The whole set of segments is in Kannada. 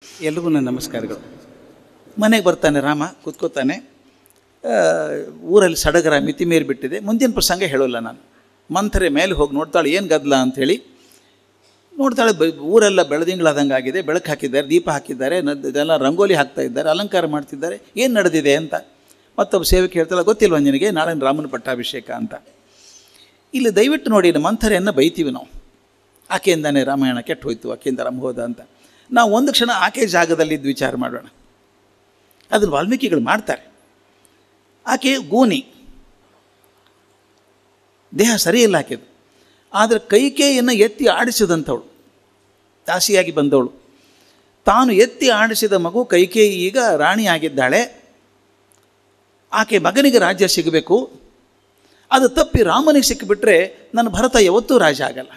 ಎಲ್ರಿಗೂ ನನ್ನ ನಮಸ್ಕಾರಗಳು. ಮನೆಗೆ ಬರ್ತಾನೆ ರಾಮ, ಕೂತ್ಕೋತಾನೆ. ಊರಲ್ಲಿ ಸಡಗರ ಮಿತಿ ಮೀರಿ ಬಿಟ್ಟಿದೆ. ಮುಂದಿನ ಪ್ರಸಂಗ ಹೇಳೋಲ್ಲ ನಾನು. ಮಂಥರೆ ಮೇಲೆ ಹೋಗಿ ನೋಡ್ತಾಳೆ, ಏನು ಗದ್ದಲ ಅಂಥೇಳಿ ನೋಡ್ತಾಳೆ. ಊರೆಲ್ಲ ಬೆಳದಿಂಗಳಾದಂಗೆ ಆಗಿದೆ, ಬೆಳಕು ಹಾಕಿದ್ದಾರೆ, ದೀಪ ಹಾಕಿದ್ದಾರೆ, ಇದೆಲ್ಲ ರಂಗೋಲಿ ಹಾಕ್ತಾ ಇದ್ದಾರೆ, ಅಲಂಕಾರ ಮಾಡ್ತಿದ್ದಾರೆ, ಏನು ನಡೆದಿದೆ ಅಂತ. ಮತ್ತೊಬ್ಬ ಸೇವಕಿ ಹೇಳ್ತಾಳೆ, ಗೊತ್ತಿಲ್ವ ನಿನಗೆ ನಾಳೆ ರಾಮನ ಪಟ್ಟಾಭಿಷೇಕ ಅಂತ. ಇಲ್ಲಿ ದಯವಿಟ್ಟು ನೋಡಿ, ಮಂಥರೆಯನ್ನು ಬೈತೀವಿ ನಾವು. ಆಕೆಯಿಂದಾನೆ ರಾಮಾಯಣ ಕೆಟ್ಟು ಹೋಯ್ತು, ಆಕೆಯಿಂದ ರಾಮ ಹೋದ ಅಂತ. ನಾವು ಒಂದು ಕ್ಷಣ ಆಕೆ ಜಾಗದಲ್ಲಿದ್ದು ವಿಚಾರ ಮಾಡೋಣ. ಅದನ್ನು ವಾಲ್ಮೀಕಿಗಳು ಮಾಡ್ತಾರೆ. ಆಕೆ ಗೂನಿ, ದೇಹ ಸರಿಯಿಲ್ಲ ಆಕೆದು. ಆದರೆ ಕೈಕೇಯನ್ನು ಎತ್ತಿ ಆಡಿಸಿದಂಥವಳು, ದಾಸಿಯಾಗಿ ಬಂದವಳು. ತಾನು ಎತ್ತಿ ಆಡಿಸಿದ ಮಗು ಕೈಕೇಯಿ ಈಗ ರಾಣಿಯಾಗಿದ್ದಾಳೆ. ಆಕೆ ಮಗನಿಗೆ ರಾಜ್ಯ ಸಿಗಬೇಕು. ಅದು ತಪ್ಪಿ ರಾಮನಿಗೆ ಸಿಕ್ಕಿಬಿಟ್ರೆ ನನ್ನ ಭರತ ಯಾವತ್ತೂ ರಾಜ ಆಗಲ್ಲ.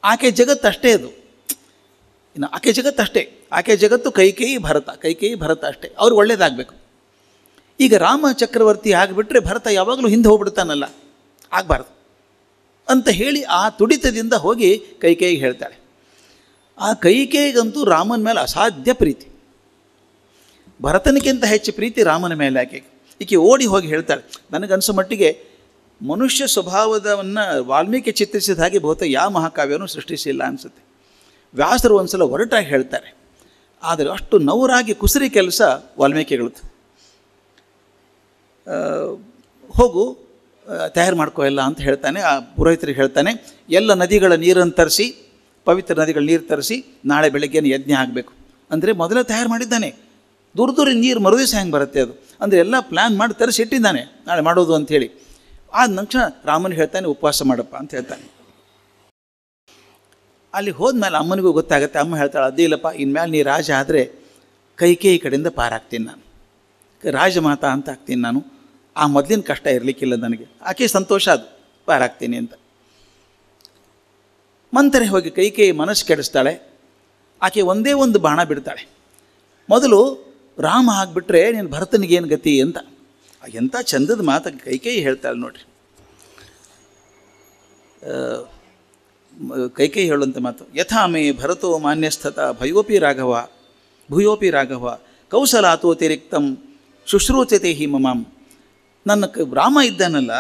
ಆಕೆ ಜಗತ್ತಷ್ಟೇ ಅದು. ಇನ್ನು ಆಕೆ ಜಗತ್ತಷ್ಟೇ. ಆಕೆ ಜಗತ್ತು ಕೈಕೇಯಿ ಭರತ, ಕೈಕೇಯಿ ಭರತ ಅಷ್ಟೇ. ಅವ್ರು ಒಳ್ಳೇದಾಗಬೇಕು. ಈಗ ರಾಮ ಚಕ್ರವರ್ತಿ ಆಗಿಬಿಟ್ರೆ ಭರತ ಯಾವಾಗಲೂ ಹಿಂದೆ ಹೋಗ್ಬಿಡ್ತಾನಲ್ಲ, ಆಗಬಾರ್ದು ಅಂತ ಹೇಳಿ ಆ ತುಡಿತದಿಂದ ಹೋಗಿ ಕೈಕೇಯಿಗೆ ಹೇಳ್ತಾಳೆ. ಆ ಕೈಕೇಯಿಗಂತೂ ರಾಮನ ಮೇಲೆ ಅಸಾಧ್ಯ ಪ್ರೀತಿ, ಭರತನಿಗಿಂತ ಹೆಚ್ಚು ಪ್ರೀತಿ ರಾಮನ ಮೇಲೆ ಆಕೆಗೆ. ಈಕೆ ಓಡಿ ಹೋಗಿ ಹೇಳ್ತಾಳೆ. ನನಗನ್ಸೋ ಮಟ್ಟಿಗೆ ಮನುಷ್ಯ ಸ್ವಭಾವದವನ್ನು ವಾಲ್ಮೀಕಿ ಚಿತ್ರಿಸಿದ ಹಾಗೆ ಬಹುತೇಕ ಯಾವ ಮಹಾಕಾವ್ಯನೂ ಸೃಷ್ಟಿಸಿಲ್ಲ ಅನಿಸುತ್ತೆ. ವ್ಯಾಸರು ಒಂದು ಸಲ ಹೊರಟಾಗಿ ಹೇಳ್ತಾರೆ, ಆದರೆ ಅಷ್ಟು ನವರಾಗಿ ಕುಸರಿ ಕೆಲಸ ವಾಲ್ಮೀಕಿಗಳದ್ದು. ಹೋಗು ತಯಾರು ಮಾಡ್ಕೋ ಎಲ್ಲ ಅಂತ ಹೇಳ್ತಾನೆ. ಆ ಪುರೋಹಿತರಿಗೆ ಹೇಳ್ತಾನೆ, ಎಲ್ಲ ನದಿಗಳ ನೀರನ್ನು ತರಿಸಿ, ಪವಿತ್ರ ನದಿಗಳ ನೀರು ತರಿಸಿ, ನಾಳೆ ಬೆಳಗ್ಗೆನೇ ಯಜ್ಞ ಆಗಬೇಕು ಅಂದರೆ ಮೊದಲೇ ತಯಾರು ಮಾಡಿದ್ದಾನೆ. ದೂರ ನೀರು ಮರುದಿವಸ ಹೆಂಗೆ ಬರುತ್ತೆ ಅದು ಅಂದರೆ ಎಲ್ಲ ಪ್ಲ್ಯಾನ್ ಮಾಡಿ ತರಿಸಿ ಇಟ್ಟಿದ್ದಾನೆ ನಾಳೆ ಮಾಡೋದು ಅಂಥೇಳಿ. ಆದ ನಂತರ ರಾಮನಿಗೆ ಹೇಳ್ತಾನೆ, ಉಪವಾಸ ಮಾಡಪ್ಪ ಅಂತ ಹೇಳ್ತಾನೆ. ಅಲ್ಲಿ ಹೋದ್ಮೇಲೆ ಅಮ್ಮನಿಗೂ ಗೊತ್ತಾಗುತ್ತೆ. ಅಮ್ಮ ಹೇಳ್ತಾಳೆ, ಅದಿಲ್ಲಪ್ಪ, ಇನ್ಮೇಲೆ ನೀ ರಾಜ ಆದರೆ ಕೈಕೇಯಿ ಕಡೆಯಿಂದ ಪಾರಾಗ್ತೀನಿ, ನಾನು ರಾಜಮಾತಾ ಅಂತ ಆಗ್ತೀನಿ ನಾನು. ಆ ಮೊದಲಿನ ಕಷ್ಟ ಇರಲಿಕ್ಕಿಲ್ಲ ನನಗೆ. ಆಕೆ ಸಂತೋಷ ಅದು, ಪಾರಾಗ್ತೀನಿ ಅಂತ. ಮಂಥರೆ ಹೋಗಿ ಕೈಕೇಯಿ ಮನಸ್ಸು ಕೆಡಿಸ್ತಾಳೆ. ಆಕೆ ಒಂದೇ ಒಂದು ಬಾಣ ಬಿಡ್ತಾಳೆ. ಮೊದಲು ರಾಮ ಆಗಿಬಿಟ್ರೆ ನೀನು ಭರತನಿಗೇನು ಗತಿ ಅಂತ. ಎಂಥ ಚಂದದ ಮಾತು ಕೈಕೇಯಿ ಹೇಳ್ತಾಳೆ ನೋಡ್ರಿ. ಕೈಕೇಯಿ ಹೇಳುವಂಥ ಮಾತು, ಯಥಾ ಮೇ ಭರತೋ ಮಾನ್ಯಸ್ಥತ ಭಯೋಪಿ ರಾಘವ ಕೌಸಲಾತೋತಿರಿಕ್ತಂ ಶುಶ್ರೂಚತೆ ಹಿ ಮಮಾಂ. ನನ್ನ ರಾಮ ಇದ್ದಾನಲ್ಲ,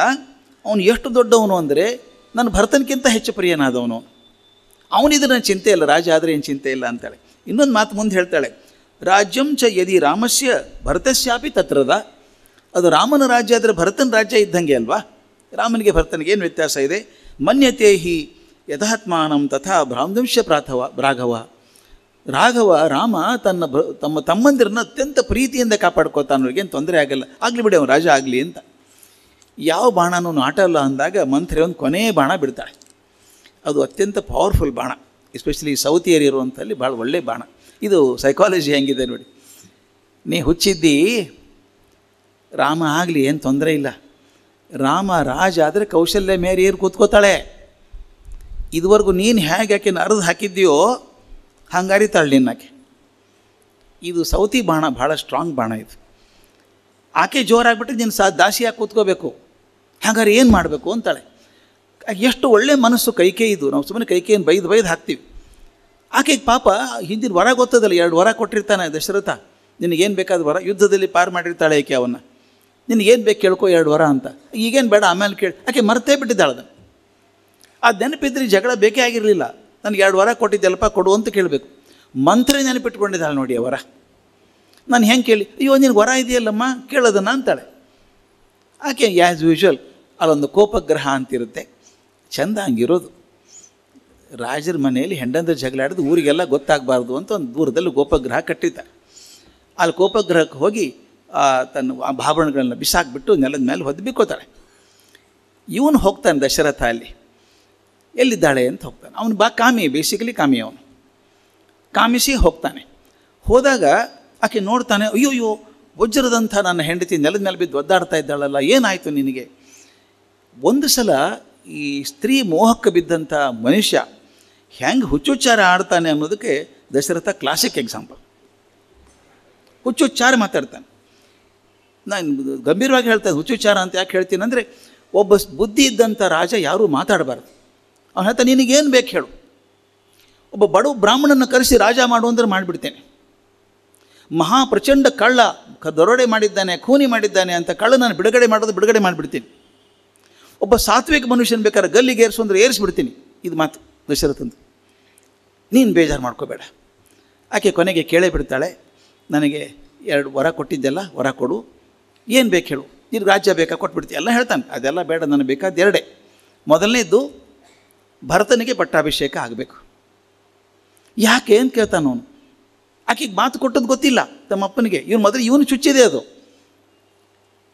ಅವನು ಎಷ್ಟು ದೊಡ್ಡವನು ಅಂದರೆ ನನ್ನ ಭರತನಿಗಿಂತ ಹೆಚ್ಚು ಪ್ರಿಯನಾದವನು. ಅವನಿದ್ರೆ ನನ್ನ ಚಿಂತೆ ಇಲ್ಲ, ರಾಜ ಆದರೆ ಏನು ಚಿಂತೆ ಇಲ್ಲ ಅಂತಾಳೆ. ಇನ್ನೊಂದು ಮಾತು ಮುಂದೆ ಹೇಳ್ತಾಳೆ, ರಾಜ್ಯಂ ಚ ಯದಿ ರಾಮಸ್ಯ ಭರತಸ್ಯಾಪಿ ತತ್ರದ. ಅದು ರಾಮನ ರಾಜ್ಯ ಆದರೆ ಭರತನ ರಾಜ್ಯ ಇದ್ದಂಗೆ ಅಲ್ವಾ. ರಾಮನಿಗೆ ಭರತನಿಗೆ ಏನು ವ್ಯತ್ಯಾಸ ಇದೆ. ಮನ್ಯತೆ ಹಿ ಯಥಾತ್ಮಾನಂ ತಥಾ ಭ್ರಾಂದಂಶ ರಾಮ ತಮ್ಮ ತಮ್ಮಂದಿರನ್ನ ಅತ್ಯಂತ ಪ್ರೀತಿಯಿಂದ ಕಾಪಾಡ್ಕೋತಾನೆ. ಅವ್ರಿಗೇನು ತೊಂದರೆ ಆಗಲ್ಲ, ಆಗಲಿ ಬಿಡಿ ಅವನು ರಾಜ ಆಗಲಿ ಅಂತ. ಯಾವ ಬಾಣನೂ ಆಟ ಅಲ್ಲ ಅಂದಾಗ ಮಂಥರೆ ಒಂದು ಕೊನೆಯ ಬಾಣ ಬಿಡ್ತಾಳೆ. ಅದು ಅತ್ಯಂತ ಪವರ್ಫುಲ್ ಬಾಣ, ಎಸ್ಪೆಷಲಿ ಸೌತ್ ಏರಿಯಾ ಇರುವಂಥಲ್ಲಿ ಭಾಳ ಒಳ್ಳೆಯ ಬಾಣ. ಇದು ಸೈಕಾಲಜಿ ಹೆಂಗಿದೆ ನೋಡಿ. ನೀ ಹುಚ್ಚಿದ್ದಿ, ರಾಮ ಆಗಲಿ ಏನು ತೊಂದರೆ ಇಲ್ಲ. ರಾಮ ರಾಜ ಆದರೆ ಕೌಶಲ್ಯ ಮೇರೆ ಏರು ಕೂತ್ಕೋತಾಳೆ. ಇದುವರೆಗೂ ನೀನು ಹೇಗೆ ಆಕೆನ ಅರ್ದು ಹಾಕಿದ್ದೀಯೋ ಹಂಗೆ ಅರಿತಾಳೆ ನಿನ್ನಾಕೆ. ಇದು ಸೌತಿ ಬಾಣ, ಭಾಳ ಸ್ಟ್ರಾಂಗ್ ಬಾಣ ಇದು. ಆಕೆ ಜೋರಾಗ್ಬಿಟ್ಟು ನೀನು ದಾಸಿಯಾಗಿ ಕೂತ್ಕೋಬೇಕು. ಹಾಗಾದ್ರೆ ಏನು ಮಾಡಬೇಕು ಅಂತಾಳೆ. ಎಷ್ಟು ಒಳ್ಳೆ ಮನಸ್ಸು ಕೈಕೇಯಿದು. ನಾವು ಸುಮ್ಮನೆ ಕೈಕೇಯನ್ನು ಬೈದು ಹಾಕ್ತೀವಿ. ಆಕೆಗೆ ಪಾಪ ಹಿಂದಿನ ವರ ಗೊತ್ತದಲ್ಲ, 2 ವರ ಕೊಟ್ಟಿರ್ತಾನೆ ದಶರಥ. ನಿನಗೇನು ಬೇಕಾದ ವರ, ಯುದ್ಧದಲ್ಲಿ ಪಾರು ಮಾಡಿರ್ತಾಳೆ ಆಕೆ ಅವನ್ನ. ನಿನಗೇನು ಬೇಕು ಕೇಳ್ಕೊ 2 ವರ ಅಂತ. ಈಗೇನು ಬೇಡ ಆಮೇಲೆ ಕೇಳಿ. ಆಕೆ ಮರ್ತೇ ಬಿಟ್ಟಿದ್ದಾಳೆ. ಅದು ನೆನಪಿದ್ರೆ ಜಗಳ ಬೇಕೇ ಆಗಿರಲಿಲ್ಲ. ನನಗೆ 2 ವರ ಕೊಟ್ಟಿದ್ದೆಲ್ಲಪ್ಪ ಕೊಡು ಅಂತ ಕೇಳಬೇಕು. ಮಂತ್ರಿ ನೆನಪಿಟ್ಕೊಂಡಿದ್ದಾಳೆ ನೋಡಿ ಆ ವರ. ನಾನು ಹೆಂಗೆ ಕೇಳಿ, ಅಯ್ಯೋ ನಿನಗೆ ವರ ಇದೆಯಲ್ಲಮ್ಮ ಕೇಳೋದನ್ನ ಅಂತಾಳೆ. ಆಕೆ ಆ್ಯಸ್ ಯೂಶ್ವಲ್ ಅಲ್ಲೊಂದು ಕೋಪಗ್ರಹ ಅಂತಿರುತ್ತೆ, ಚೆಂದ ಹಂಗಿರೋದು. ರಾಜರ ಮನೆಯಲ್ಲಿ ಹೆಂಡಂದ್ರೆ ಜಗಳಾಡಿದು ಊರಿಗೆಲ್ಲ ಗೊತ್ತಾಗಬಾರ್ದು ಅಂತ ಒಂದು ದೂರದಲ್ಲಿ ಗೋಪಗ್ರಹ ಕಟ್ಟಿದ್ದಾರೆ. ಅಲ್ಲಿ ಕೋಪಗ್ರಹಕ್ಕೆ ಹೋಗಿ ತನ್ನ ಆಭರಣಗಳನ್ನ ಬಿಸಾಕ್ಬಿಟ್ಟು ನೆಲದ ಮೇಲೆ ಹೊದ್ದು ಬಿಕ್ಕೋತಾಳೆ. ಇವನು ಹೋಗ್ತಾನೆ ದಶರಥ ಅಲ್ಲಿ, ಎಲ್ಲಿದ್ದಾಳೆ ಅಂತ ಹೋಗ್ತಾನೆ. ಅವನು ಕಾಮಿ, ಬೇಸಿಕಲಿ ಕಾಮಿ. ಅವನು ಕಾಮಿಸಿ ಹೋಗ್ತಾನೆ. ಹೋದಾಗ ಆಕೆ ನೋಡ್ತಾನೆ, ಅಯ್ಯೋಯ್ಯೋ ವಜ್ರದಂಥ ನನ್ನ ಹೆಂಡತಿ ನೆಲದ ಮೇಲೆ ಬಿದ್ದು ಒದ್ದಾಡ್ತಾ ಇದ್ದಾಳಲ್ಲ, ಏನಾಯಿತು ನಿನಗೆ. ಒಂದು ಸಲ ಈ ಸ್ತ್ರೀ ಮೋಹಕ್ಕೆ ಬಿದ್ದಂಥ ಮನುಷ್ಯ ಹೆಂಗೆ ಹುಚ್ಚುಚ್ಚಾರ ಆಡ್ತಾನೆ ಅನ್ನೋದಕ್ಕೆ ದಶರಥ ಕ್ಲಾಸಿಕ್ ಎಕ್ಸಾಂಪಲ್. ಹುಚ್ಚುಚ್ಚಾರ ಮಾತಾಡ್ತಾನೆ. ನಾನು ಗಂಭೀರವಾಗಿ ಹೇಳ್ತಾನೆ. ಹುಚ್ಚುಚ್ಚಾರ ಅಂತ ಯಾಕೆ ಹೇಳ್ತೀನಿ ಅಂದರೆ, ಒಬ್ಬ ಬುದ್ಧಿ ಇದ್ದಂಥ ರಾಜ ಯಾರೂ ಮಾತಾಡಬಾರ್ದು. ಅವನು ಹೇಳ್ತಾನೆ, ನಿನಗೇನು ಬೇಕು ಹೇಳು. ಒಬ್ಬ ಬಡ ಬ್ರಾಹ್ಮಣನ ಕರೆಸಿ ರಾಜ ಮಾಡು ಅಂದರೆ ಮಾಡಿಬಿಡ್ತೇನೆ. ಮಹಾಪ್ರಚಂಡ ಕಳ್ಳ, ದರೋಡೆ ಮಾಡಿದ್ದಾನೆ, ಖೂನಿ ಮಾಡಿದ್ದಾನೆ ಅಂತ ಕಳ್ಳನನ್ನು ಬಿಡುಗಡೆ ಮಾಡಿಬಿಡ್ತೀನಿ. ಒಬ್ಬ ಸಾತ್ವಿಕ ಮನುಷ್ಯನ ಬೇಕಾದ್ರೆ ಗಲ್ಲಿಗೆ ಏರಿಸು ಅಂದರೆ ಏರಿಸ್ಬಿಡ್ತೀನಿ. ಇದು ಮಾತು ದಶರಥಂದು. ನೀನು ಬೇಜಾರು ಮಾಡ್ಕೋಬೇಡ. ಆಕೆ ಕೊನೆಗೆ ಕೇಳೇ ಬಿಡ್ತಾಳೆ, ನನಗೆ 2 ವರ ಕೊಟ್ಟಿದ್ದೆಲ್ಲ, ವರ ಕೊಡು, ಏನು ಬೇಕು ಹೇಳು, ನಿನಗೆ ರಾಜ್ಯ ಬೇಕಾ ಕೊಟ್ಬಿಡ್ತೀವಿ ಎಲ್ಲ ಹೇಳ್ತಾನೆ. ಅದೆಲ್ಲ ಬೇಡ, ನನಗೆ ಬೇಕಾದ 2. ಮೊದಲನೇದ್ದು ಭರತನಿಗೆ ಪಟ್ಟಾಭಿಷೇಕ ಆಗಬೇಕು. ಯಾಕೆ ಅಂತ ಕೇಳ್ತಾನೆ ಅವನು. ಆಕೆಗೆ ಮಾತು ಕೊಟ್ಟದ್ದು ಗೊತ್ತಿಲ್ಲ ತಮ್ಮ ಅಪ್ಪನಿಗೆ. ಇವನು ಚುಚ್ಚಿದೆ ಅದು.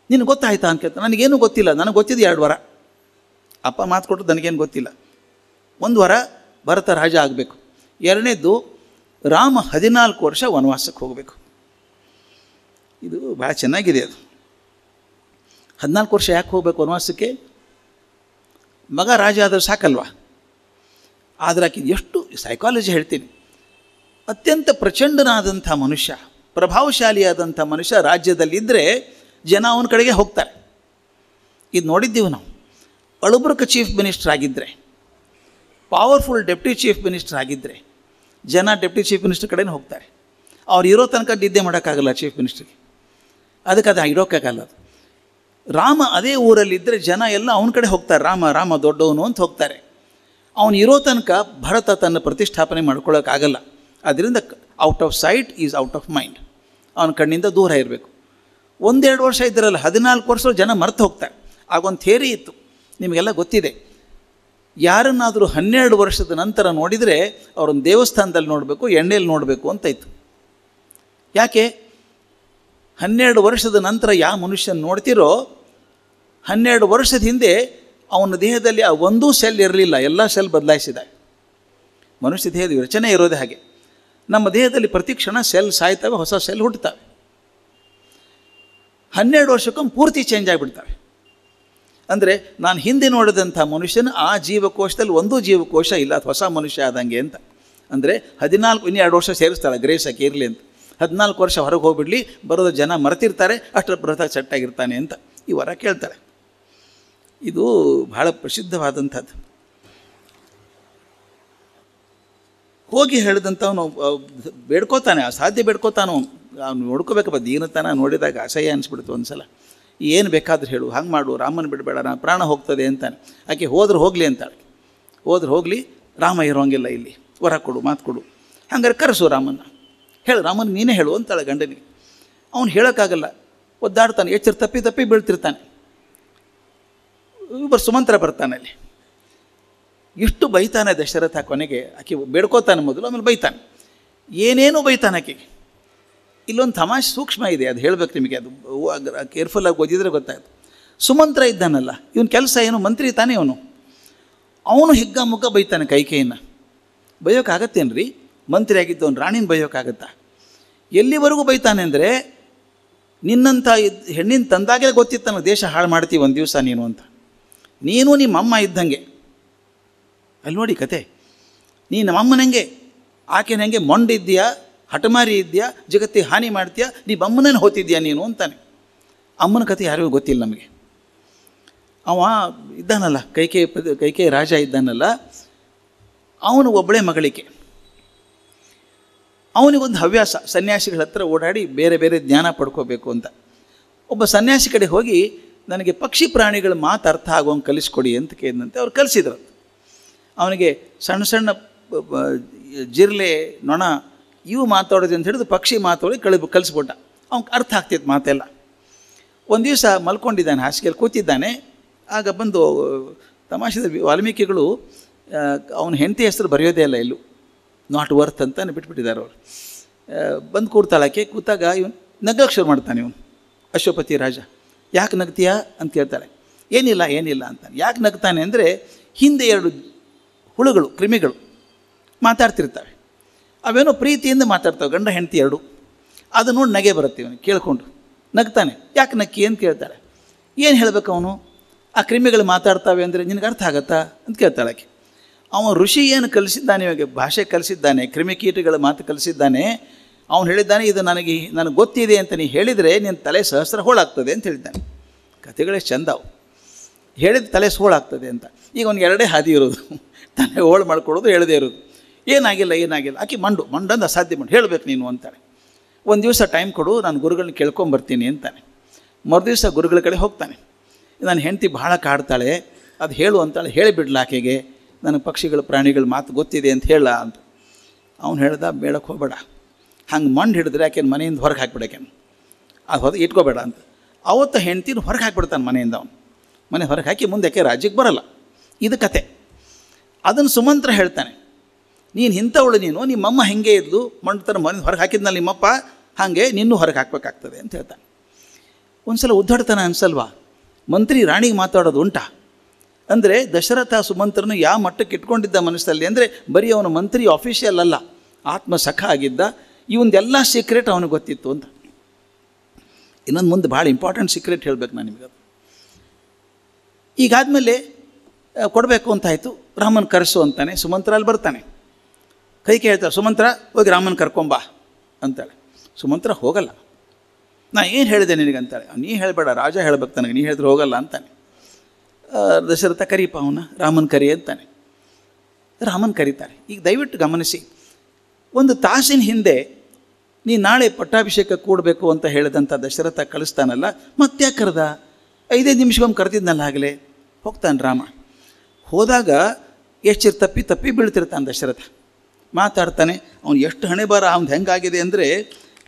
ನಿನಗೆ ಗೊತ್ತಾಯ್ತಾ ಅಂತ ಕೇಳ್ತಾನೆ. ನನಗೇನು ಗೊತ್ತಿಲ್ಲ, ನನಗೆ ಗೊತ್ತಿದ್ದು 2 ವರ. ಅಪ್ಪ ಮಾತು ಕೊಟ್ಟದ್ದು ನನಗೇನು ಗೊತ್ತಿಲ್ಲ. 1 ವರ ಭರತ ರಾಜ ಆಗಬೇಕು. 2ನೇದ್ದು ರಾಮ 14 ವರ್ಷ ವನವಾಸಕ್ಕೆ ಹೋಗಬೇಕು. ಇದು ಭಾಳ ಚೆನ್ನಾಗಿದೆ. ಅದು 14 ವರ್ಷ ಯಾಕೆ ಹೋಗ್ಬೇಕು ವನವಾಸಕ್ಕೆ? ಮಗ ರಾಜ ಆದರೂ ಸಾಕಲ್ವಾ? ಆದರೆ ಆಕೆ ಎಷ್ಟು ಸೈಕಾಲಜಿ ಹೇಳ್ತೀನಿ. ಅತ್ಯಂತ ಪ್ರಚಂಡನಾದಂಥ ಮನುಷ್ಯ, ಪ್ರಭಾವಶಾಲಿಯಾದಂಥ ಮನುಷ್ಯ ರಾಜ್ಯದಲ್ಲಿದ್ದರೆ ಜನ ಅವನ ಕಡೆಗೆ ಹೋಗ್ತಾರೆ. ಇದು ನೋಡಿದ್ದೀವಿ ನಾವು. ಅಳುಬುರ್ಕ ಚೀಫ್ ಮಿನಿಸ್ಟರ್ ಆಗಿದ್ದರೆ, ಪವರ್ಫುಲ್ ಡೆಪ್ಟಿ ಚೀಫ್ ಮಿನಿಸ್ಟರ್ ಆಗಿದ್ದರೆ ಜನ ಡೆಪ್ಟಿ ಚೀಫ್ ಮಿನಿಸ್ಟರ್ ಕಡೆನೇ ಹೋಗ್ತಾರೆ. ಅವ್ರು ಇರೋ ತನಕ ನಿದ್ದೆ ಮಾಡೋಕ್ಕಾಗಲ್ಲ ಚೀಫ್ ಮಿನಿಸ್ಟ್ರಿಗೆ. ಅದಕ್ಕೆ ಅದು ಇಡೋಕ್ಕಾಗಲ್ಲ. ಅದು ರಾಮ ಅದೇ ಊರಲ್ಲಿದ್ದರೆ ಜನ ಎಲ್ಲ ಅವನ ಕಡೆ ಹೋಗ್ತಾರೆ. ರಾಮ ದೊಡ್ಡವನು ಅಂತ ಹೋಗ್ತಾರೆ. ಅವನು ಇರೋ ತನಕ ಭರತ ತನ್ನ ಪ್ರತಿಷ್ಠಾಪನೆ ಮಾಡ್ಕೊಳ್ಳೋಕ್ಕಾಗಲ್ಲ. ಅದರಿಂದ out off site is out of mind. ಅವನ ಕಣ್ಣಿಂದ ದೂರ ಇರಬೇಕು. 1-2 ವರ್ಷ ಇದ್ದರಲ್ಲ, 14 ವರ್ಷ ಜನ ಮರೆತು ಹೋಗ್ತಾರೆ. ಆಗೊಂದು ಥಿಯರಿ ಇತ್ತು, ನಿಮಗೆಲ್ಲ ಗೊತ್ತಿದೆ. ಯಾರನ್ನಾದರೂ 12 ವರ್ಷದ ನಂತರ ನೋಡಿದರೆ ಅವರೊಂದು ದೇವಸ್ಥಾನದಲ್ಲಿ ನೋಡಬೇಕು, ಎಣ್ಣೆಯಲ್ಲಿ ನೋಡಬೇಕು ಅಂತ ಇತ್ತು. ಯಾಕೆ? 12 ವರ್ಷದ ನಂತರ ಯಾವ ಮನುಷ್ಯನ ನೋಡ್ತಿರೋ 12 ವರ್ಷದ ಹಿಂದೆ ಅವನ ದೇಹದಲ್ಲಿ ಆ ಒಂದೂ ಸೆಲ್ ಇರಲಿಲ್ಲ, ಎಲ್ಲ ಸೆಲ್ ಬದಲಾಯಿಸಿದ. ಮನುಷ್ಯ ದೇಹದ ರಚನೆ ಇರೋದೇ ಹಾಗೆ. ನಮ್ಮ ದೇಹದಲ್ಲಿ ಪ್ರತಿ ಕ್ಷಣ ಸೆಲ್ ಸಾಯ್ತವೆ, ಹೊಸ ಸೆಲ್ ಹುಟ್ಟುತ್ತವೆ. 12 ವರ್ಷಕ್ಕೊಮ್ಮೆ ಪೂರ್ತಿ ಚೇಂಜ್ ಆಗಿಬಿಡ್ತವೆ. ಅಂದರೆ ನಾನು ಹಿಂದೆ ನೋಡಿದಂಥ ಮನುಷ್ಯನ ಆ ಜೀವಕೋಶದಲ್ಲಿ ಒಂದೂ ಜೀವಕೋಶ ಇಲ್ಲ, ಅದು ಹೊಸ ಮನುಷ್ಯ ಆದಂಗೆ ಅಂತ. ಅಂದರೆ 2 ವರ್ಷ ಸೇರಿಸ್ತಾಳೆ ಗ್ರೇಸಕ್ಕೆ ಇರಲಿ ಅಂತ. 14 ವರ್ಷ ಹೊರಗೆ ಹೋಗ್ಬಿಡ್ಲಿ, ಬರೋದು ಜನ ಮರೆತಿರ್ತಾರೆ, ಅಷ್ಟರ ಭರತ ಸೆಟ್ಟಾಗಿರ್ತಾನೆ ಅಂತ ಈ ವರ ಕೇಳ್ತಾಳೆ. ಇದು ಬಹಳ ಪ್ರಸಿದ್ಧವಾದಂಥದ್ದು. ಹೋಗಿ ಹೇಳಿದಂಥವನು ಬೇಡ್ಕೋತಾನೆ, ಅಸಾಧ್ಯ ಬೇಡ್ಕೋತಾನು. ಅವ್ನು ನೋಡ್ಕೋಬೇಕಪ್ಪ, ದೀನತನ ನೋಡಿದಾಗ ಅಸಹ್ಯ ಅನಿಸ್ಬಿಡ್ತು ಒಂದು ಸಲ. ಏನು ಬೇಕಾದ್ರೂ ಹೇಳು, ಹಂಗೆ ಮಾಡು, ರಾಮನ ಬಿಡಬೇಡ, ನಾನು ಪ್ರಾಣ ಹೋಗ್ತದೆ ಅಂತಾನೆ. ಆಕೆ ಹೋದ್ರೆ ಹೋಗಲಿ ಅಂತಾಳೆ. ಹೋದ್ರೆ ಹೋಗಲಿ, ರಾಮ ಇರೋಂಗಿಲ್ಲ ಇಲ್ಲಿ, ವರ ಕೊಡು, ಮಾತು ಕೊಡು. ಹಂಗಾರೆ ಕರೆಸು ರಾಮನ್ನ, ಹೇಳು, ರಾಮನ ನೀನೇ ಹೇಳು ಅಂತಾಳೆ ಗಂಡನಿಗೆ. ಅವನು ಹೇಳೋಕ್ಕಾಗಲ್ಲ, ಒದ್ದಾಡ್ತಾನೆ, ಎಚ್ಚರ ತಪ್ಪಿ ಬೀಳ್ತಿರ್ತಾನೆ. ಇಬ್ಬರು ಸುಮಂತ್ರ ಬರ್ತಾನೆ ಅಲ್ಲಿ. ಇಷ್ಟು ಬೈತಾನೆ ದಶರಥ. ಕೊನೆಗೆ ಆಕೆ ಬೇಡ್ಕೋತಾನೆ ಮೊದಲು, ಆಮೇಲೆ ಬೈತಾನೆ. ಏನೇನೋ ಬೈತಾನೆ ಆಕೆಗೆ. ಇಲ್ಲೊಂದು ತಮಾಷೆ ಸೂಕ್ಷ್ಮ ಇದೆ, ಅದು ಹೇಳಬೇಕು ನಿಮಗೆ. ಅದು ಕೇರ್ಫುಲ್ಲಾಗಿ ಓದಿದರೆ ಗೊತ್ತಾಯ್ತು. ಸುಮಂತ್ರ ಇದ್ದಾನಲ್ಲ, ಇವನ ಕೆಲಸ ಏನು? ಮಂತ್ರಿ ತಾನೇ ಅವನು. ಅವನು ಹಿಗ್ಗಮುಗ್ಗ ಬೈತಾನೆ ಕೈಕೇಯನ್ನು. ಬೈಯೋಕ್ಕಾಗತ್ತೇನು ರೀ? ಮಂತ್ರಿ ಆಗಿದ್ದವನು ರಾಣಿನ ಬೈಯೋಕ್ಕಾಗತ್ತಾ? ಎಲ್ಲಿವರೆಗೂ ಬೈತಾನೆ ಅಂದರೆ, ನಿನ್ನಂಥ ಹೆಣ್ಣಿನ ತಂದಾಗಲೇ ಗೊತ್ತಿತ್ತಾನ ದೇಶ ಹಾಳು ಮಾಡ್ತೀವಿ ಒಂದು ದಿವಸ ನೀನು ಅಂತ. ನೀನು ನಿಮ್ಮ ಅಮ್ಮ ಇದ್ದಂಗೆ. ಅಲ್ಲಿ ನೋಡಿ ಕತೆ. ನೀನು ನಮ್ಮಮ್ಮನಂಗೆ, ಆಕೆನಂಗೆ ಮೊಂಡಿದ್ದೀಯಾ, ಹಠಮಾರಿ ಇದೆಯಾ, ಜಗತ್ತಿಗೆ ಹಾನಿ ಮಾಡ್ತೀಯಾ, ನಿಮ್ಮ ಅಮ್ಮನೇ ಹೋಗ್ತಿದ್ಯಾ ನೀನು ಅಂತಾನೆ. ಅಮ್ಮನ ಕತೆ ಯಾರಿಗೂ ಗೊತ್ತಿಲ್ಲ ನಮಗೆ. ಅವ ಇದ್ದಾನಲ್ಲ, ಕೈಕೇಯಿ ರಾಜ ಇದ್ದಾನಲ್ಲ, ಅವನು ಒಬ್ಬಳೇ ಮಗಳಿಕೆ. ಅವನಿಗೊಂದು ಹವ್ಯಾಸ, ಸನ್ಯಾಸಿಗಳ ಹತ್ರ ಓಡಾಡಿ ಬೇರೆ ಬೇರೆ ಜ್ಞಾನ ಪಡ್ಕೋಬೇಕು ಅಂತ. ಒಬ್ಬ ಸನ್ಯಾಸಿ ಕಡೆ ಹೋಗಿ, ನನಗೆ ಪಕ್ಷಿ ಪ್ರಾಣಿಗಳ ಮಾತು ಅರ್ಥ ಆಗೋಂಗೆ ಕಲಿಸ್ಕೊಡಿ ಅಂತ ಕೇಳಿದಂತೆ. ಅವ್ರು ಕಲಿಸಿದ್ರು. ಅವನಿಗೆ ಸಣ್ಣ ಸಣ್ಣ ಜಿರ್ಲೆ, ನೊಣ ಇವು ಮಾತಾಡೋದು ಅಂತ ಹಿಡಿದು ಪಕ್ಷಿ ಮಾತಾಡಿ ಕಲಿಸ್ಬಿಟ್ಟ. ಅವ್ನಿಗೆ ಅರ್ಥ ಆಗ್ತಿತ್ತು ಮಾತೆಲ್ಲ. ಒಂದು ದಿವಸ ಮಲ್ಕೊಂಡಿದ್ದಾನೆ, ಹಾಸಿಗೆಯಲ್ಲಿ ಕೂತಿದ್ದಾನೆ. ಆಗ ಬಂದು ತಮಾಷೆದ ವಾಲ್ಮೀಕಿಗಳು ಅವನ ಹೆಂಡತಿ ಹೆಸರು ಬರೆಯೋದೇ ಇಲ್ಲ ಎಲ್ಲೂ, ನಾಟ್ ವರ್ತ್ ಅಂತ ಬಿಟ್ಬಿಟ್ಟಿದ್ದಾರೆ ಅವರು. ಬಂದು ಕೂಡ್ತಾಳಕ್ಕೆ. ಕೂತಾಗ ಇವನು ನಗ್ಗಕ್ಕೆ ಶುರು ಮಾಡ್ತಾನೆ. ಇವನು ಅಶ್ವಪತಿ ರಾಜ. ಯಾಕೆ ನಗ್ತೀಯಾ ಅಂತ ಕೇಳ್ತಾಳೆ. ಏನಿಲ್ಲ ಅಂತಾನೆ. ಯಾಕೆ ನಗ್ತಾನೆ ಅಂದರೆ, ಹಿಂದೆ 2 ಹುಳುಗಳು, ಕ್ರಿಮಿಗಳು ಮಾತಾಡ್ತಿರ್ತವೆ. ಅವೇನೋ ಪ್ರೀತಿಯಿಂದ ಮಾತಾಡ್ತವೆ, ಗಂಡ ಹೆಂಡತಿ 2. ಅದು ನೋಡಿ ನಗೆ ಬರುತ್ತೆ ಇವನಿಗೆ ಕೇಳಿಕೊಂಡು. ನಗ್ತಾನೆ. ಯಾಕೆ ನಕ್ಕಿ ಅಂತ ಕೇಳ್ತಾಳೆ. ಏನು ಹೇಳಬೇಕು ಅವನು? ಆ ಕ್ರಿಮಿಗಳು ಮಾತಾಡ್ತಾವೆ ಅಂದರೆ ನಿನಗೆ ಅರ್ಥ ಆಗತ್ತಾ ಅಂತ ಕೇಳ್ತಾಳಕ್ಕೆ. ಅವನು ಋಷಿ ಏನು ಕಲಿಸಿದ್ದಾನೆ, ಇವಾಗ ಭಾಷೆ ಕಲಿಸಿದ್ದಾನೆ, ಕ್ರಿಮಿಕೀಟಗಳ ಮಾತು ಕಲಿಸಿದ್ದಾನೆ. ಅವನು ಹೇಳಿದ್ದಾನೆ, ಇದು ನನಗೆ ಗೊತ್ತಿದೆ ಅಂತ ನೀ ಹೇಳಿದರೆ ನಿನ್ನ ತಲೆ ಸಹಸ್ರ ಹೋಳಾಗ್ತದೆ ಅಂತ ಹೇಳಿದ್ದಾನೆ. ಕಥೆಗಳೇ ಚೆಂದವು. ಹೇಳಿದ ತಲೆ ಸೋಳಾಗ್ತದೆ ಅಂತ. ಈಗ ಅವ್ನಿಗೆ 2 ಹಾದಿ ಇರೋದು, ತಲೆ ಹೋಳು ಮಾಡ್ಕೊಳ್ಳೋದು, ಹೇಳದೇ ಇರೋದು. ಏನಾಗಿಲ್ಲ. ಆಕೆ ಮಂಡಂದು ಅಸಾಧ್ಯ ಹೇಳಬೇಕು ನೀನು ಅಂತಾಳೆ. ಒಂದು ದಿವಸ ಟೈಮ್ ಕೊಡು, ನಾನು ಗುರುಗಳನ್ನ ಕೇಳ್ಕೊಂಬರ್ತೀನಿ ಅಂತಾನೆ. ಮರುದಿವಸ ಗುರುಗಳ ಕಡೆ ಹೋಗ್ತಾನೆ. ನನ್ನ ಹೆಂಡತಿ ಭಾಳ ಕಾಡ್ತಾಳೆ, ಅದು ಹೇಳು ಅಂತಾಳೆ, ಹೇಳಿಬಿಡ್ಲ ಆಕೆಗೆ, ನನಗೆ ಪಕ್ಷಿಗಳು ಪ್ರಾಣಿಗಳ ಮಾತು ಗೊತ್ತಿದೆ ಅಂತ ಹೇಳ ಅಂತ. ಅವ್ನು ಹೇಳ್ದ, ಬೇಡಕ್ಕೆ ಹೋಗಬೇಡ, ಹಂಗೆ ಮಣ್ಣು ಹಿಡಿದ್ರೆ ಆಕೆನ ಮನೆಯಿಂದ ಹೊರಗೆ ಹಾಕ್ಬಿಡಾಕೆನು, ಅದು ಹೊರಗೆ ಇಟ್ಕೋಬೇಡ ಅಂತ. ಅವತ್ತು ಹೆಂಡ್ತಿನ ಹೊರಗೆ ಹಾಕ್ಬಿಡ್ತಾನೆ ಮನೆಯಿಂದ. ಅವನು ಮನೆ ಹೊರಗೆ ಹಾಕಿ ಮುಂದೆ ಆಕೆ ರಾಜ್ಯಕ್ಕೆ ಬರೋಲ್ಲ. ಇದು ಕತೆ. ಅದನ್ನು ಸುಮಂತ್ರ ಹೇಳ್ತಾನೆ, ನೀನು ಇಂಥವಳು, ನಿಮ್ಮಮ್ಮ ಹೆಂಗೆ ಇದ್ಲು, ಮಣ್ಣು ಥರ ಮನೆ ಹೊರಗೆ ಹಾಕಿದ್ನಲ್ಲ ನಿಮ್ಮಪ್ಪ, ಹಾಗೆ ನಿನ್ನೂ ಹೊರಗೆ ಹಾಕಬೇಕಾಗ್ತದೆ ಅಂತ ಹೇಳ್ತಾನೆ. ಒಂದು ಸಲ ಉದ್ದಾಡ್ತಾನೆ ಅನ್ಸಲ್ವಾ, ಮಂತ್ರಿ ರಾಣಿಗೆ ಮಾತಾಡೋದು ಉಂಟಾ? ಅಂದರೆ ದಶರಥ ಸುಮಂತ್ರನು ಯಾವ ಮಟ್ಟಕ್ಕೆ ಇಟ್ಕೊಂಡಿದ್ದ ಮನಸ್ಸಲ್ಲಿ ಅಂದರೆ ಬರೀ ಅವನ ಮಂತ್ರಿ ಆಫೀಷಿಯಲ್ ಅಲ್ಲ, ಆತ್ಮ ಸಖ ಆಗಿದ್ದ. ಇವೊಂದೆಲ್ಲ ಸೀಕ್ರೆಟ್ ಅವನಿಗೆ ಗೊತ್ತಿತ್ತು ಅಂತ. ಇನ್ನೊಂದು ಮುಂದೆ ಭಾಳ ಇಂಪಾರ್ಟೆಂಟ್ ಸೀಕ್ರೆಟ್ ಹೇಳಬೇಕು ನಾನು ನಿಮಗೆ. ಈಗಾದಮೇಲೆ ಕೊಡಬೇಕು ಅಂತಾಯಿತು, ರಾಮನ ಕರೆಸು ಅಂತಾನೆ. ಸುಮಂತ್ರ ಅಲ್ಲಿ ಬರ್ತಾನೆ, ಕೈ ಕೇಳ್ತಾರೆ, ಸುಮಂತ್ರ ಹೋಗಿ ರಾಮನ ಕರ್ಕೊಂಬಾ ಅಂತಾಳೆ. ಸುಮಂತ್ರ ಹೋಗಲ್ಲ. ನಾ ಏನು ಹೇಳಿದೆ ನಿನಗಂತಾಳೆ. ನೀ ಹೇಳಬೇಡ, ರಾಜ ಹೇಳ್ಬೇಕು ನನಗೆ, ನೀ ಹೇಳಿದ್ರೆ ಹೋಗಲ್ಲ ಅಂತಾನೆ. ದಶರಥ ಕರೀಪ ಅವನ, ರಾಮನ ಕರಿ ಅಂತಾನೆ. ರಾಮನ್ ಕರೀತಾರೆ. ಈಗ ದಯವಿಟ್ಟು ಗಮನಿಸಿ, ಒಂದು ತಾಸಿನ ಹಿಂದೆ ನೀ ನಾಳೆ ಪಟ್ಟಾಭಿಷೇಕ ಕೂಡಬೇಕು ಅಂತ ಹೇಳಿದಂಥ ದಶರಥ ಕಳಿಸ್ತಾನಲ್ಲ, ಮತ್ತ್ಯಾಕೆ ಕರೆದ? 5 ನಿಮಿಷಕ್ಕೊಮ್ಮೆ ಕರೆದಿದ್ನಲ್ಲ ಆಗಲೇ. ಹೋಗ್ತಾನೆ ರಾಮ. ಹೋದಾಗ ಎಷ್ಟು ತಪ್ಪಿ ಬೀಳ್ತಿರ್ತಾನೆ ದಶರಥ. ಮಾತಾಡ್ತಾನೆ. ಅವ್ನು ಎಷ್ಟು ಹಣೆ ಬಾರ ಅವ್ನು ಹೆಂಗಾಗಿದೆ ಅಂದರೆ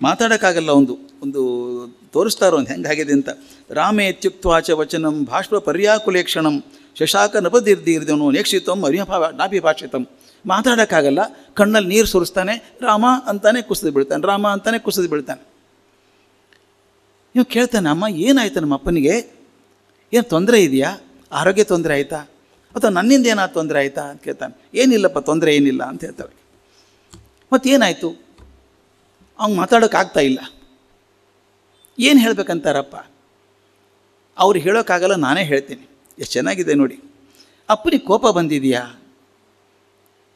ಮಾತಾಡೋಕ್ಕಾಗಲ್ಲ. ಒಂದು ತೋರಿಸ್ತಾರೋ ಒಂದು ಹೆಂಗಾಗಿದೆ ಅಂತ. ರಾಮೇ ಇತ್ಯುಕ್ತ್ವಾಚ ವಚನಂ ಭಾಷ್ಪ ಪರ್ಯಾಕುಲೇಕ್ಷಣಂ ಶಶಾಕ ನಪದೀರ್ದೀರ್ದವನು ನೇಕ್ಷಿತಂ ನಾಭಿಭಾಷಿತಂ. ಮಾತಾಡೋಕ್ಕಾಗಲ್ಲ. ಕಣ್ಣಲ್ಲಿ ನೀರು ಸುರಿಸ್ತಾನೆ. ರಾಮ ಅಂತಾನೆ ಕುಸಿದು ಬೀಳ್ತಾನೆ, ರಾಮ ಅಂತಾನೆ ಕುಸಿದು ಬೀಳ್ತಾನೆ. ನೀವು ಕೇಳ್ತಾನೆ, ಅಮ್ಮ ಏನಾಯ್ತು ನಮ್ಮ ಅಪ್ಪನಿಗೆ? ಏನು ತೊಂದರೆ ಇದೆಯಾ? ಆರೋಗ್ಯ ತೊಂದರೆ ಆಯಿತಾ? ಅಥವಾ ನನ್ನಿಂದ ಏನಾದ್ರು ತೊಂದರೆ ಆಯಿತಾ ಅಂತ ಕೇಳ್ತಾನೆ. ಏನಿಲ್ಲಪ್ಪ, ತೊಂದರೆ ಏನಿಲ್ಲ ಅಂತ ಹೇಳ್ತಾರೆ. ಮತ್ತೇನಾಯಿತು? ಅವ್ನು ಮಾತಾಡೋಕ್ಕಾಗ್ತಾ ಇಲ್ಲ. ಏನು ಹೇಳ್ಬೇಕಂತಾರಪ್ಪ? ಅವ್ರು ಹೇಳೋಕ್ಕಾಗಲ್ಲ, ನಾನೇ ಹೇಳ್ತೀನಿ. ಎಷ್ಟು ಚೆನ್ನಾಗಿದೆ ನೋಡಿ. ಅಪ್ಪನಿಗೆ ಕೋಪ ಬಂದಿದೆಯಾ,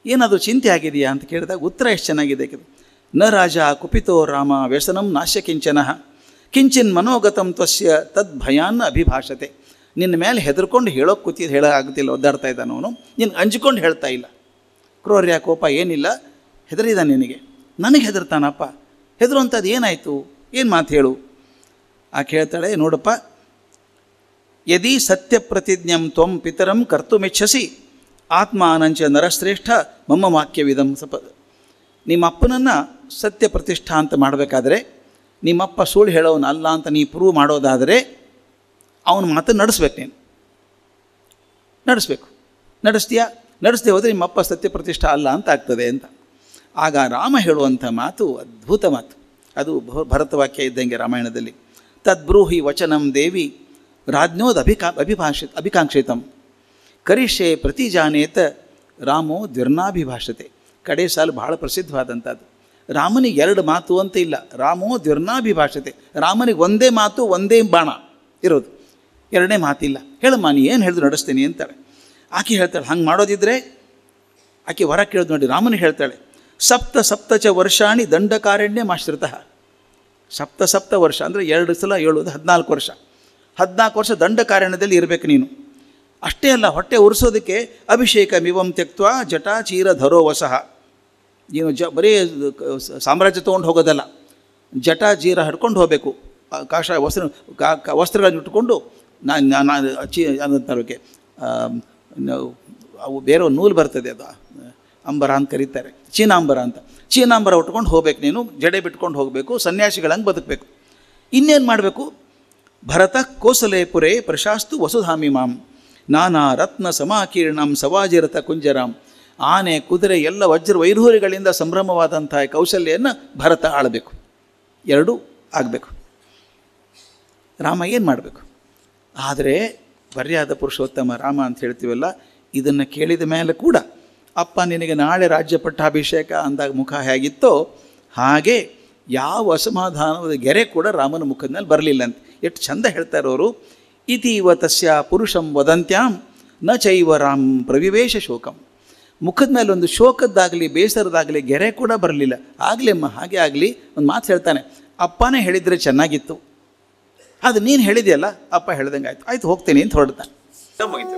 ಏನಾದರೂ ಚಿಂತೆ ಆಗಿದೆಯಾ ಅಂತ ಕೇಳಿದಾಗ ಉತ್ತರ ಎಷ್ಟು ಚೆನ್ನಾಗಿದೆ. ನ ರಾಜ ಕುಪಿತೋ ರಾಮ ವ್ಯಸನಂ ನಾಶ್ಯ ಕಿಂಚನಃ ಕಿಂಚಿನ್ ಮನೋಗತಂ ತ್ವಸ್ಯ ತದ್ ಭಯಾನ್ನ ಅಭಿಭಾಷತೆ. ನಿನ್ನ ಮೇಲೆ ಹೆದರ್ಕೊಂಡು ಹೇಳೋಕೆ ಕೂತಿದ್ದು ಹೇಳೋಕ್ಕಾಗ್ತಿಲ್ಲ, ಒದ್ದಾಡ್ತಾ ಇದ್ದಾನೆ ಅವನು. ನಿನ್ನ ಅಂಜಿಕೊಂಡು ಹೇಳ್ತಾ ಇಲ್ಲ. ಕ್ರೌರ್ಯ ಕೋಪ ಏನಿಲ್ಲ, ಹೆದರಿದ ನಿನಗೆ. ನನಗೆ ಹೆದರ್ತಾನಪ್ಪ. ಹೆದರುವಂಥದ್ದು ಏನಾಯಿತು? ಏನು ಮಾತು ಹೇಳು? ಆಕೆ ಹೇಳ್ತಾಳೆ, ನೋಡಪ್ಪ, ಯದಿ ಸತ್ಯ ಪ್ರತಿಜ್ಞಂ ತ್ವಂ ಪಿತರಂ ಕರ್ತುಮಿಚ್ಛಸಿ ಆತ್ಮಾನಂಚ ನರಶ್ರೇಷ್ಠ ಮಮ್ಮ ವಾಕ್ಯವಿದಂ ನಿಮ್ಮ ಅಪ್ಪನನ್ನು ಸತ್ಯ ಪ್ರತಿಷ್ಠಾ ಅಂತ ಮಾಡಬೇಕಾದ್ರೆ, ನಿಮ್ಮಪ್ಪ ಸುಳ್ಳು ಹೇಳೋನು ಅಲ್ಲ ಅಂತ ನೀ ಪ್ರೂವ್ ಮಾಡೋದಾದರೆ ಅವನ ಮಾತನ್ನು ನಡೆಸ್ಬೇಕು. ನೀನು ನಡೆಸ್ಬೇಕು. ನಡೆಸ್ತೀಯಾ? ನಡೆಸದೆ ಹೋದರೆ ನಿಮ್ಮಪ್ಪ ಸತ್ಯ ಪ್ರತಿಷ್ಠಾ ಅಲ್ಲ ಅಂತ ಆಗ್ತದೆ ಅಂತ. ಆಗ ರಾಮ ಹೇಳುವಂಥ ಮಾತು ಅದ್ಭುತ ಮಾತು. ಅದು ಭರತವಾಕ್ಯ ಇದ್ದಂಗೆ ರಾಮಾಯಣದಲ್ಲಿ. ತದ್ಬ್ರೂಹಿ ವಚನಂ ದೇವಿ ರಾಜ್ಞೋದ್ ಅಭಿಕಾಂಕ್ಷಿತಂ ಕರಿಷ್ಯೆ ಪ್ರತಿಜಾನೇತ ರಾಮೋ ದ್ವಿರ್ನಾಭಿಭಾಷತೆ. ಕಡೆ ಸಾಲು ಭಾಳ ಪ್ರಸಿದ್ಧವಾದಂಥದ್ದು. ರಾಮನಿಗೆ 2 ಮಾತು ಅಂತ ಇಲ್ಲ, ರಾಮೋ ದ್ವಿರ್ನಾಭಿಭಾಷತೆ. ರಾಮನಿಗೆ ಒಂದೇ ಮಾತು, ಒಂದೇ ಬಾಣ ಇರೋದು, 2ನೇ ಮಾತಿಲ್ಲ. ಹೇಳಮ್ಮ, ನೀ ಏನು ಹೇಳಿದ್ರು ನಡೆಸ್ತೀನಿ ಅಂತಾಳೆ. ಆಕೆ ಹೇಳ್ತಾಳೆ, ಹಂಗೆ ಮಾಡೋದಿದ್ರೆ ಆಕೆ ವರ ಕೇಳಿದ್ ನೋಡಿ. ರಾಮನಿಗೆ ಹೇಳ್ತಾಳೆ, ಸಪ್ತ ವರ್ಷಾಣಿ ದಂಡಕಾರಣ್ಯ ಮಾಶ್ರಿತಃ. ಸಪ್ತ ವರ್ಷ ಅಂದರೆ 2 ಸಲ 7 14 ವರ್ಷ. 14 ವರ್ಷ ದಂಡಕಾರಣ್ಯದಲ್ಲಿ ಇರಬೇಕು ನೀನು. ಅಷ್ಟೇ ಅಲ್ಲ, ಹೊಟ್ಟೆ ಉರಿಸೋದಕ್ಕೆ ಅಭಿಷೇಕ ಮಿವಂ ತ್ಯಕ್ತ್ವ ಜಟಾ ಚೀರ ಧರೋ ವಸಃ. ನೀನು ಬರೀ ಸಾಮ್ರಾಜ್ಯ ತೊಗೊಂಡು ಹೋಗೋದಲ್ಲ, ಜಟಾ ಜೀರ ಹಿಡ್ಕೊಂಡು ಹೋಗಬೇಕು. ಕಾಷಾಯ ವಸ್ತ್ರಗಳನ್ನು ಇಟ್ಕೊಂಡು ಅದಕ್ಕೆ ಅವು ಬೇರೆ ನೂಲು ಬರ್ತದೆ, ಅದು ಅಂಬರ ಅಂತ ಕರೀತಾರೆ, ಚೀನಾಂಬರ ಅಂತ. ಚೀನಾಂಬರ ಉಟ್ಕೊಂಡು ಹೋಗ್ಬೇಕು ನೀನು. ಜಡೆ ಬಿಟ್ಕೊಂಡು ಹೋಗಬೇಕು, ಸನ್ಯಾಸಿಗಳಂಗೆ ಬದುಕಬೇಕು. ಇನ್ನೇನು ಮಾಡಬೇಕು? ಭರತ ಕೋಸಲೆ ಪುರೇ ಪ್ರಶಾಸ್ತು ವಸುಧಾಮಿ ಮಾಂ ನಾನಾ ರತ್ನ ಸಮಾಕೀರ್ಣಂ ಸವಾಜಿರಥ ಕುಂಜರಾಮ್. ಆನೆ ಕುದುರೆ ಎಲ್ಲ ವಜ್ರ ವೈಢೂರ್ಯಗಳಿಂದ ಸಂಭ್ರಮವಾದಂಥ ಕೌಶಲ್ಯನ್ನು ಭರತ ಆಳಬೇಕು. 2 ಆಗಬೇಕು. ರಾಮ ಏನು ಮಾಡಬೇಕು? ಆದರೆ ಬರ್ಯಾದ ಪುರುಷೋತ್ತಮ ರಾಮ ಅಂತ ಹೇಳ್ತೀವಲ್ಲ, ಇದನ್ನು ಕೇಳಿದ ಮೇಲೆ ಕೂಡ ಅಪ್ಪ ನಿನಗೆ ನಾಳೆ ರಾಜ್ಯ ಪಟ್ಟಾಭಿಷೇಕ ಅಂದಾಗ ಮುಖ ಹೇಗಿತ್ತೋ ಹಾಗೆ ಯಾವ ಅಸಮಾಧಾನದ ಗೆರೆ ಕೂಡ ರಾಮನ ಮುಖದ ಮೇಲೆ ಬರಲಿಲ್ಲ ಅಂತ. ಎಷ್ಟು ಚಂದ ಹೇಳ್ತಾರೆ ಅವರು. ಇತೀವ ತಸ್ಯ ಪುರುಷಂ ವದಂತ್ಯಾಂ ನ ಚೈವ ರಾಮ್ ಪ್ರವಿವೇಶ ಶೋಕಂ. ಮುಖದ ಮೇಲೆ ಒಂದು ಶೋಕದ್ದಾಗಲಿ ಬೇಸರದಾಗಲಿ ಗೆರೆ ಕೂಡ ಬರಲಿಲ್ಲ. ಆಗಲಿ ಅಮ್ಮ, ಹಾಗೆ ಆಗಲಿ. ಒಂದು ಮಾತು ಹೇಳ್ತಾನೆ, ಅಪ್ಪನೇ ಹೇಳಿದರೆ ಚೆನ್ನಾಗಿತ್ತು, ಅದು ನೀನು ಹೇಳಿದೆಯಲ್ಲ, ಅಪ್ಪ ಹೇಳ್ದಂಗೆ ಆಯಿತು, ಹೋಗ್ತೀನಿ ಅಂತ ಹೊರಡ್ತಾನೆ. ಮುಗಿತು.